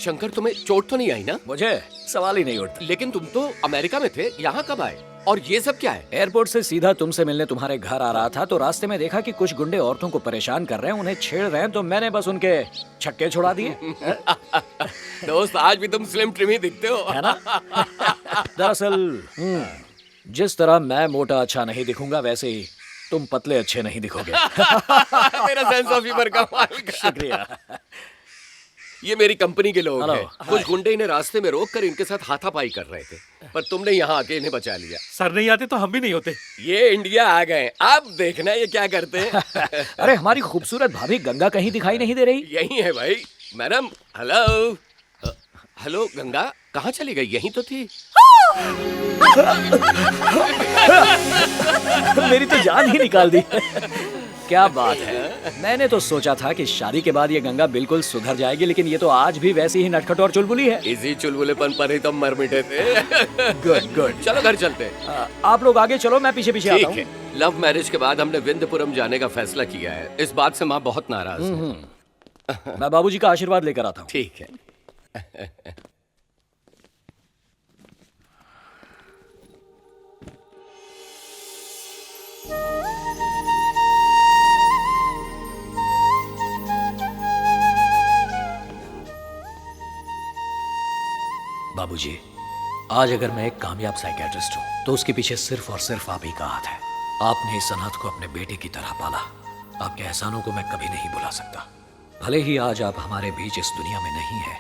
शंकर, तुम्हें चोट तो नहीं आई ना? मुझे सवाल ही नहीं उठता। लेकिन तुम तो अमेरिका में थे, यहाँ कब आए? और ये सब क्या है? एयरपोर्ट से सीधा तुमसे मिलने तुम्हारे घर आ रहा था तो रास्ते में देखा कि कुछ गुंडे औरतों को परेशान कर रहे हैं, उन्हें छेड़ रहे हैं, तो मैंने बस उनके छक्के छुड़ा दिए। दोस्त, आज भी तुम स्लिम ट्रिम ही दिखते हो, है ना? दरअसल जिस तरह मैं मोटा अच्छा नहीं दिखूंगा, वैसे ही तुम पतले अच्छे नहीं दिखोगे। मेरा सेंस ऑफ ह्यूमर कमाल का। शुक्रिया। ये मेरी कंपनी के लोग हेलो। हैं। कुछ गुंडे इन्हें रास्ते में रोक कर इनके साथ हाथापाई कर रहे थे, पर तुमने यहाँ आके इन्हें बचा लिया। सर नहीं आते तो हम भी नहीं होते। ये इंडिया आ गए, अब देखना ये क्या करते हैं। अरे हमारी खूबसूरत भाभी गंगा कहीं दिखाई नहीं दे रही। यही है भाई। Madam, hello. हेलो गंगा, कहाँ चली गई? यहीं तो थी। मेरी तो जान ही निकाल दी। क्या बात है, मैंने तो सोचा था कि शादी के बाद ये गंगा बिल्कुल सुधर जाएगी, लेकिन ये तो आज भी वैसी ही नटखट और चुलबुली है। इसी चुलबुलेपन पर ही तो मर मिटे थे। Good good. चलो घर चलते हैं। आप लोग आगे चलो, मैं पीछे पीछे आता ठीक हूँ। है। लव मैरिज के बाद हमने विंध्यपुरम जाने का फैसला किया है। इस बात से माँ बहुत नाराज है। मैं बाबूजी का आशीर्वाद लेकर आता हूँ। ठीक है। बाबूजी, आज अगर मैं एक कामयाब साइकियाट्रिस्ट हूँ तो उसके पीछे सिर्फ और सिर्फ आप ही का हाथ है। आपने इस अनाथ को अपने बेटे की तरह पाला। आपके एहसानों को मैं कभी नहीं भुला सकता। भले ही आज आप हमारे बीच इस दुनिया में नहीं है,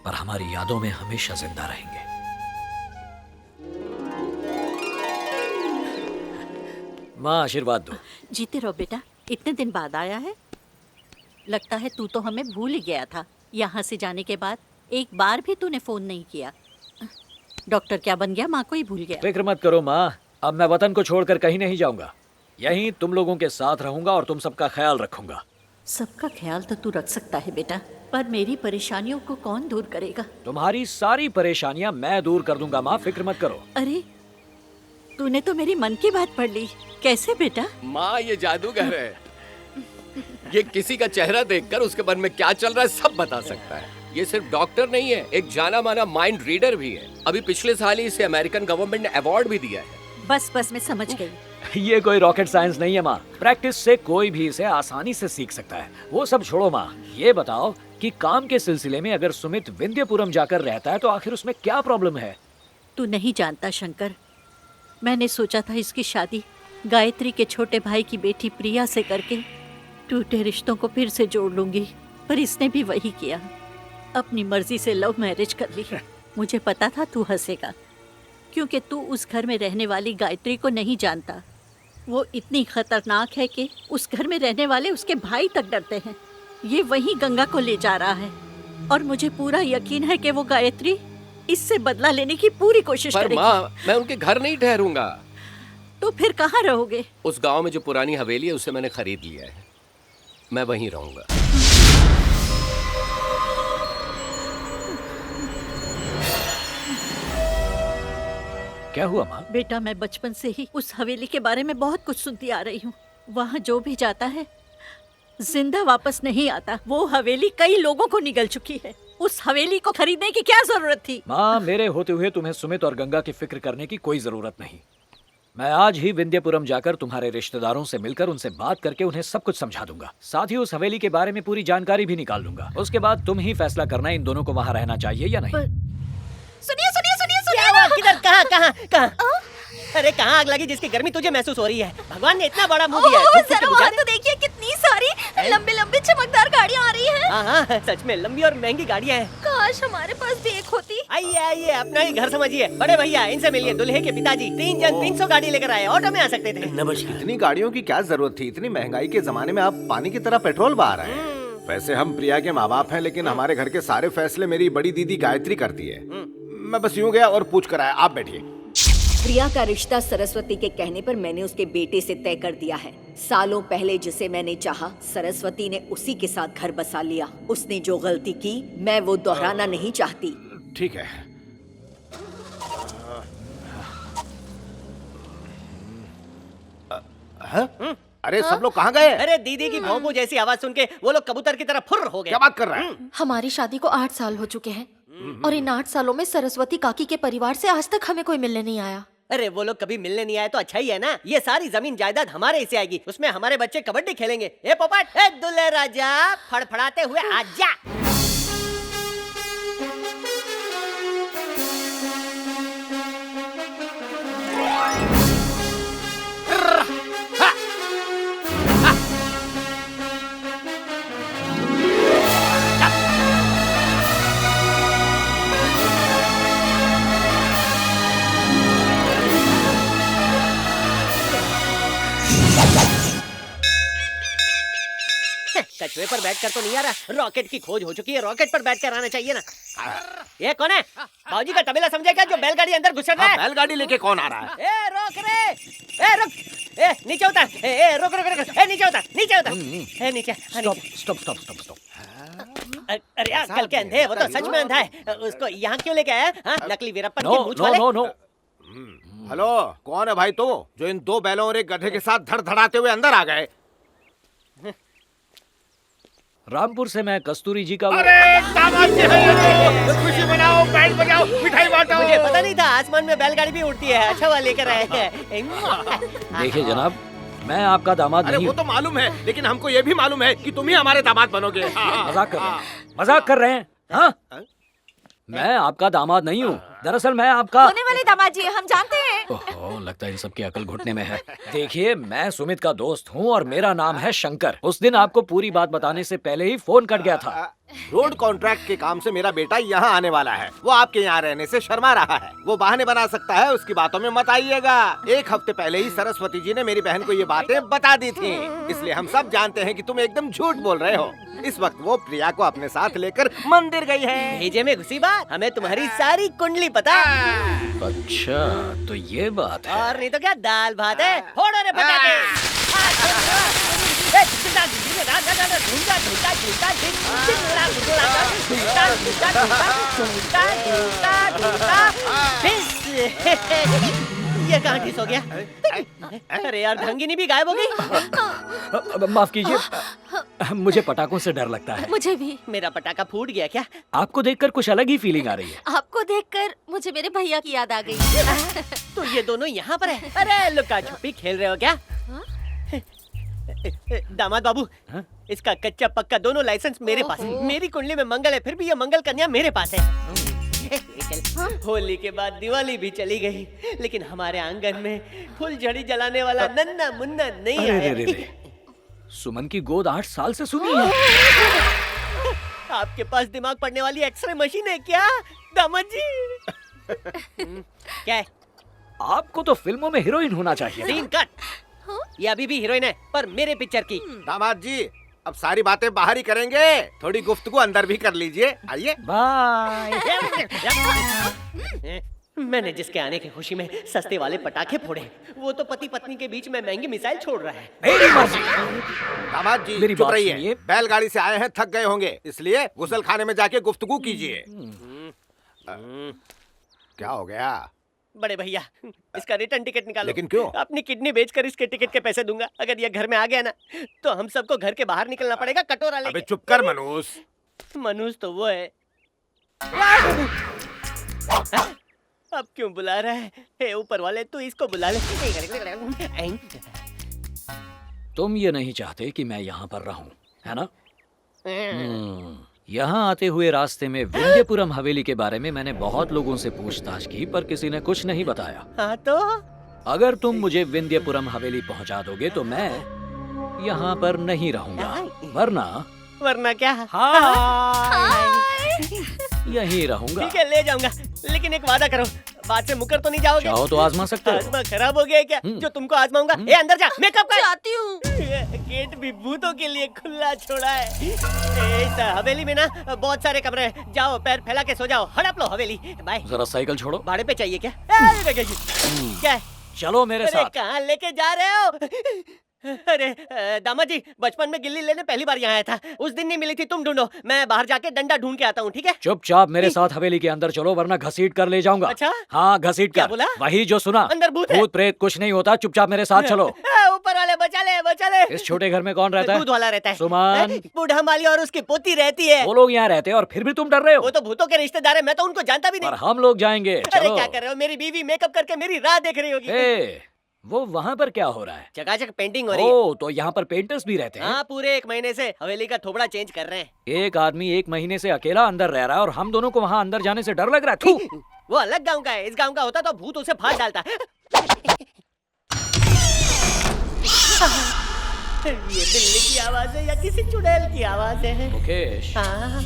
पर हमारी यादों में हमेशा जिंदा रहेंगे। माँ, आशीर्वाद दो। जीते रहो बेटा। इतने दिन बाद आया है। लगता है तू तो हमें भूल ही गया था। यहाँ से जाने के बाद एक बार भी तूने फोन नहीं किया। डॉक्टर क्या बन गया, माँ को ही भूल गया। फिक्र मत करो माँ, अब मैं वतन को छोड़कर कहीं नहीं जाऊंगा। यहीं तुम लोगों के साथ रहूंगा और तुम सबका ख्याल रखूंगा। सबका ख्याल तो तू रख सकता है बेटा, पर मेरी परेशानियों को कौन दूर करेगा? तुम्हारी सारी परेशानियां मैं दूर कर दूंगा माँ, फिक्र मत करो। अरे तूने तो मेरी मन की बात पढ़ ली। कैसे बेटा? माँ, ये जादूगर है। ये किसी का चेहरा देखकर उसके मन में क्या चल रहा है सब बता सकता है। ये सिर्फ डॉक्टर नहीं है, एक जाना माना माइंड रीडर भी है। अभी पिछले साल ही इसे अमेरिकन गवर्नमेंट ने अवार्ड भी दिया है। बस मैं समझ गई। ये कोई रॉकेट साइंस नहीं है माँ। प्रैक्टिस से कोई भी इसे आसानी से सीख सकता है। वो सब छोड़ो माँ, ये बताओ कि काम के सिलसिले में अगर सुमित विंध्यपुरम जाकर रहता है तो आखिर उसमें क्या प्रॉब्लम है? तू नहीं जानता शंकर, मैंने सोचा था इसकी शादी गायत्री के छोटे भाई की बेटी प्रिया से करके टूटे रिश्तों को फिर से जोड़ लूंगी, पर इसने भी वही किया। अपनी मर्जी से लव मैरिज कर ली। मुझे पता था तू हंसेगा, क्योंकि तू उस घर में रहने वाली गायत्री को नहीं जानता। वो इतनी खतरनाक है कि उस घर में रहने वाले उसके भाई तक डरते हैं। ये वही गंगा को ले जा रहा है और मुझे पूरा यकीन है कि वो गायत्री इससे बदला लेने की पूरी कोशिश पर करेगी। माँ, मैं उनके घर नहीं ठहरूंगा। तो फिर कहाँ रहोगे? उस गांव में जो पुरानी हवेली है उसे मैंने खरीद लिया है, मैं वहीं रहूंगा। क्या हुआ माँ? बेटा, मैं बचपन से ही उस हवेली के बारे में बहुत कुछ सुनती आ रही हूँ। वहाँ जो भी जाता है जिंदा वापस नहीं आता। वो हवेली कई लोगों को निगल चुकी है। उस हवेली को खरीदने की क्या जरूरत थी? माँ, मेरे होते हुए तुम्हें सुमित और गंगा की फिक्र करने की कोई जरूरत नहीं। मैं आज ही विंध्यपुरम जाकर तुम्हारे रिश्तेदारों से मिलकर उनसे बात करके उन्हें सब कुछ समझा दूंगा। साथ ही उस हवेली के बारे में पूरी जानकारी भी निकाल लूंगा। उसके बाद तुम ही फैसला करना इन दोनों को वहाँ रहना चाहिए या नहीं। सुनिए सुनिए सुनिए सुनिए। किधर? कहाँ? अरे कहाँ आग लगी जिसकी गर्मी तुझे महसूस हो रही है? भगवान ने इतना बड़ा मुंह दिया है, धूप से बुझा दे। तो देखिए कितनी सारी लंबी लंबी चमकदार गाड़ियाँ आ रही हैं। हाँ, सच में लंबी और महंगी गाड़ियाँ हैं। काश हमारे पास भी एक होती। आइए अपना ही घर समझिए। बड़े भैया, इनसे मिलिए। दुल्हे के पिताजी 3 जन 300 गाड़ी लेकर आए। ऑटो में आ सकते थे। इतनी गाड़ियों की क्या जरूरत थी? इतनी महंगाई के जमाने में आप पानी की तरह पेट्रोल बहा रहे हैं। वैसे हम प्रिया के माँ बाप हैं, लेकिन हमारे घर के सारे फैसले मेरी बड़ी दीदी गायत्री करती है। मैं बस यूं गया और पूछ कर आया। आप बैठिए। प्रिया का रिश्ता सरस्वती के कहने पर मैंने उसके बेटे से तय कर दिया है। सालों पहले जिसे मैंने चाहा, सरस्वती ने उसी के साथ घर बसा लिया। उसने जो गलती की मैं वो दोहराना नहीं चाहती। ठीक है। अरे सब लोग कहाँ गए? अरे दीदी की भौंपू जैसी आवाज सुन के वो लोग कबूतर की तरह फुर्र हो गए। क्या बात कर रहा है? हमारी शादी को 8 साल हो चुके हैं और इन 8 सालों में सरस्वती काकी के परिवार से आज तक हमें कोई मिलने नहीं आया। अरे वो लोग कभी मिलने नहीं आए तो अच्छा ही है ना। ये सारी जमीन जायदाद हमारे हिस्से आएगी, उसमें हमारे बच्चे कबड्डी खेलेंगे। ए पोपट, ए दुल्हे राजा, फड़फड़ाते हुए आजा। कछुए पर बैठकर तो नहीं आ रहा, रॉकेट की खोज हो चुकी है, रॉकेट पर बैठकर आना चाहिए ना। ये कौन है? बाबूजी का तबेला समझेगा जो बैलगाड़ी अंदर घुस रहा है। बैलगाड़ी लेके कौन आ रहा है? ए रोक रे, ए रुक, ए नीचे उतर, ए रुक रुक रुक, ए नीचे उतर, नीचे उतर, ए नीचे। स्टॉप। अरे यार कल के अंधे, वो तो सच में अंधा है। उसको यहाँ क्यों लेके आया? हाँ, नकली वीरप्पन की मूंछ वाले। नो। हेलो, कौन है भाई तू जो इन 2 बैलों और एक गधे के साथ धड़धड़ाते हुए अंदर आ गए? रामपुर से मैं कस्तूरी जी का दामाद जी हैं, खुशी मनाओ, बैंड बजाओ, मिठाई बांटो। मुझे पता नहीं था आसमान में बैलगाड़ी भी उड़ती है। अच्छा हुआ लेकर आए हैं। देखिए जनाब, मैं आपका दामाद अरे नहीं वो हूँ। तो मालूम है, लेकिन हमको ये भी मालूम है कि तुम ही हमारे दामाद बनोगे। मजाक कर रहे हैं हाँ? मैं आपका दामाद नहीं हूँ, दरअसल मैं आपका होने वाले दामाद जी हम जानते हैं। ओहो, लगता है इन सबकी अकल घुटने में है। देखिए, मैं सुमित का दोस्त हूँ और मेरा नाम है शंकर। उस दिन आपको पूरी बात बताने से पहले ही फोन कट गया था। रोड कॉन्ट्रैक्ट के काम से मेरा बेटा यहाँ आने वाला है। वो आपके यहाँ रहने से शर्मा रहा है। वो बहाने बना सकता है, उसकी बातों में मत आइएगा। 1 हफ्ते पहले ही सरस्वती जी ने मेरी बहन को ये बातें बता दी थी, इसलिए हम सब जानते हैं कि तुम एकदम झूठ बोल रहे हो। इस वक्त वो प्रिया को अपने साथ लेकर मंदिर गई है। भेजे में घुसी बात, हमें तुम्हारी सारी कुंडली पता। अच्छा, तो ये बात है। और नहीं तो क्या, दाल भात है। फोड़ो रे पटाखे। ये कहाँ ठिस हो गया? अरे यार, ढंगिनी भी गायब हो गई। माफ कीजिए, मुझे पटाखों से डर लगता है। मुझे भी। मेरा पटाखा फूट गया क्या? आपको देखकर कुछ अलग ही फीलिंग आ रही है। आपको देखकर मुझे मेरे भैया की याद आ गई। तो ये दोनों यहाँ पर है। अरे लुका छुपी खेल रहे हो क्या? दामाद बाबू, इसका कच्चा पक्का दोनों लाइसेंस मेरे पास है। मेरी कुंडली में मंगल है, फिर भी ये मंगल कन्या मेरे पास है। होली के बाद दिवाली भी चली गई, लेकिन हमारे आंगन में फुलझड़ी जलाने वाला नन्ना मुन्ना नहीं आया। रे। सुमन की गोद 8 साल से सुनी है। आपके पास दिमाग पढ़ने वाली एक्सरे मशीन है क्या दामाद जी? क्या है? आपको तो फिल्मों में हीरोइन होना चाहिए। Scene cut. ये अभी भी हीरोइन है, पर मेरे पिक्चर की। दामाद जी, अब सारी बातें बाहर ही करेंगे, थोड़ी गुफ्तगू अंदर भी कर लीजिए। आइए। बाय। मैंने जिसके आने की खुशी में सस्ते वाले पटाखे फोड़े, वो तो पति पत्नी के बीच में महंगी मिसाइल छोड़ रहा है। मेरी मर्जी। दामाद जी, मेरी चुप बात रहिए। सुनिए। बैलगाड़ी से आए हैं, थक गए होंगे, इसलिए गुसल खाने में जाके गुफ्तगू कीजिए। क्या हो गया? बड़े भैया, इसका रिटर्न टिकट निकालो। लेकिन क्यों? अपनी किडनी बेचकर इसके टिकट के पैसे दूंगा। अगर ये घर में आ गया ना, तो हम सबको घर के बाहर निकलना पड़ेगा कटोरा अबे लेके। चुप कर मनूस। मनूस तो वो है। अब क्यों बुला रहा है? हे ऊपर वाले, तू इसको बुला ले। तुम ये नहीं चाहते कि मैं यहाँ पर रहूं, है ना? यहाँ आते हुए रास्ते में विंध्यपुरम हवेली के बारे में मैंने बहुत लोगों से पूछताछ की, पर किसी ने कुछ नहीं बताया। हाँ तो? अगर तुम मुझे विंध्यपुरम हवेली पहुँचा दोगे तो मैं यहाँ पर नहीं रहूंगा, वरना क्या? यहीं रहूंगा। ठीक है, ले जाऊंगा, लेकिन एक वादा करो, बात से मुकर तो नहीं जाओगे? चाहो तो आजमा सकते हो। आजमा खराब हो गया है क्या जो तुमको आजमाऊंगा? ए अंदर जा, मैं कब जाती हूँ। गेट भी भूतों के लिए खुला छोड़ा है। इस हवेली में ना बहुत सारे कमरे हैं, जाओ पैर फैला के सो जाओ, हड़प लो हवेली। बाय। जरा साइकिल छोड़ो। भाड़े पे चाहिए क्या? क्या है? चलो मेरे अरे साथ। कहाँ लेके जा रहे हो? अरे दामाद जी, बचपन में गिल्ली लेने पहली बार यहाँ आया था। उस दिन नहीं मिली थी, तुम ढूंढो, मैं बाहर जाके डंडा ढूंढ के आता हूँ, ठीक है? चुपचाप मेरे साथ हवेली के अंदर चलो, वरना घसीट कर ले जाऊंगा। अच्छा? हाँ, घसीट क्या कर। बोला? वही जो सुना। अंदर भूत है? भूत प्रेत कुछ नहीं होता, चुपचाप मेरे साथ चलो। ऊपर वाले बचा ले, बचा ले। इस छोटे घर में कौन रहता है? दूध वाला रहता है। सुमन। बूढ़ा माली और उसकी पोती रहती है। वो लोग यहाँ रहते हैं और फिर भी तुम डर रहे हो। वो तो भूतों के रिश्तेदार है, मैं तो उनको जानता भी नहीं। और हम लोग जाएंगे, अरे चलो। क्या कर रहे हो, मेरी बीवी मेकअप करके मेरी राह देख रही होगी। ए, वो वहाँ पर क्या हो रहा है? चकाचक पेंटिंग हो रही है। ओ, तो यहाँ पर पेंटर्स भी रहते हैं। हाँ, पूरे 1 महीने से हवेली का थोबड़ा चेंज कर रहे हैं। एक आदमी 1 महीने से अकेला अंदर रह रहा है और हम दोनों को वहाँ अंदर जाने से डर लग रहा है। थू। वो अलग गांव का है, इस गांव का होता तो भूत उसे फाड़ डालता। ये बिल्ली की आवाज है या किसी चुड़ैल की आवाज है? मुकेश, हाँ,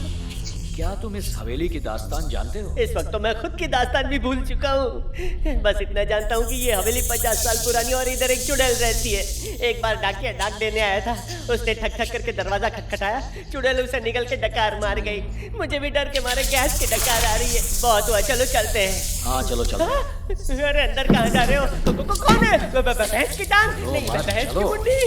क्या तुम इस हवेली की दास्तान जानते हो? इस वक्त तो मैं खुद की दास्तान भी भूल चुका हूँ। बस इतना जानता हूँ कि ये हवेली 50 साल पुरानी और इधर एक चुड़ैल रहती है। एक बार डाकिया डाक देने आया था, उसने ठक ठक करके दरवाजा खटखटाया, चुड़ैल उसे निकल के डकार मार गई। मुझे भी डर के मारे गैस की डकार आ रही है। बहुत हुआ, चलो चलते हैं। हाँ, चलो चलो। अरे अंदर कहाँ जा रहे हो? कौन है? भैंस की टांग? नहीं, मत भैंस की चलो। मुंडी।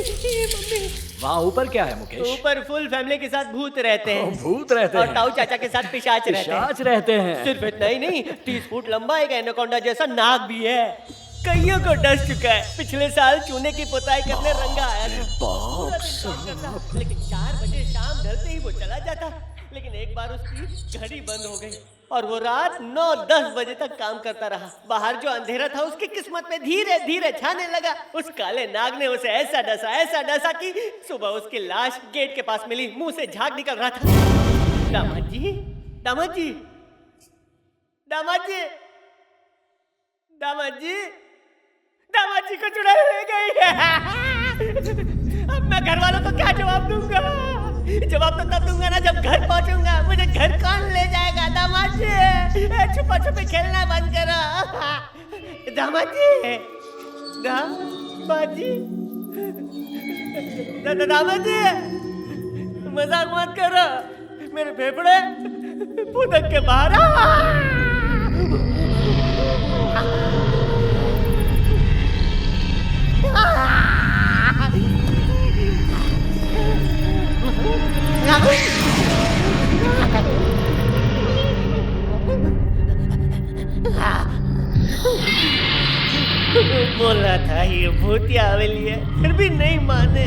मम्मी, वहाँ ऊपर क्या है मुकेश? ऊपर फुल फैमिली के साथ भूत रहते हैं। भूत रहते और हैं। ताऊ चाचा के साथ पिशाच रहते हैं। पिशाच रहते हैं। सिर्फ इतना ही नहीं, 30 फुट लंबा एक एनाकोंडा जैसा नाग भी है। कईयों को डस चुका है। पिछले साल चूने की पुताई करने रंगा आया था। लेकिन 4 बजे शाम ढलते ही वो चला जाता। लेकिन एक बार उसकी घड़ी बंद हो गई और वो रात 9-10 बजे तक काम करता रहा। बाहर जो अंधेरा था उसकी किस्मत में धीरे धीरे छाने लगा। उस काले नाग ने उसे ऐसा डसा कि सुबह उसकी लाश गेट के पास मिली, मुंह से झाग निकल रहा था। दामाद जी, दामाद जी, दामाद जी, दामाद जी, दामाद जी को चुड़ैल ले गई। अब मैं घर वालों को क्या जवाब दूंगा? जवाब तो तब दूंगा ना जब घर पहुंचूंगा। मुझे घर कौन ले जाएगा? दामाद जी, छुपा छुपी खेलना बंद करो। दामाद जी, दामाद जी, दामाद जी, मजाक मत करो। मेरे फेफड़े फुदक के बाहर बोला था ये भूतिया हवेली है, फिर भी नहीं माने।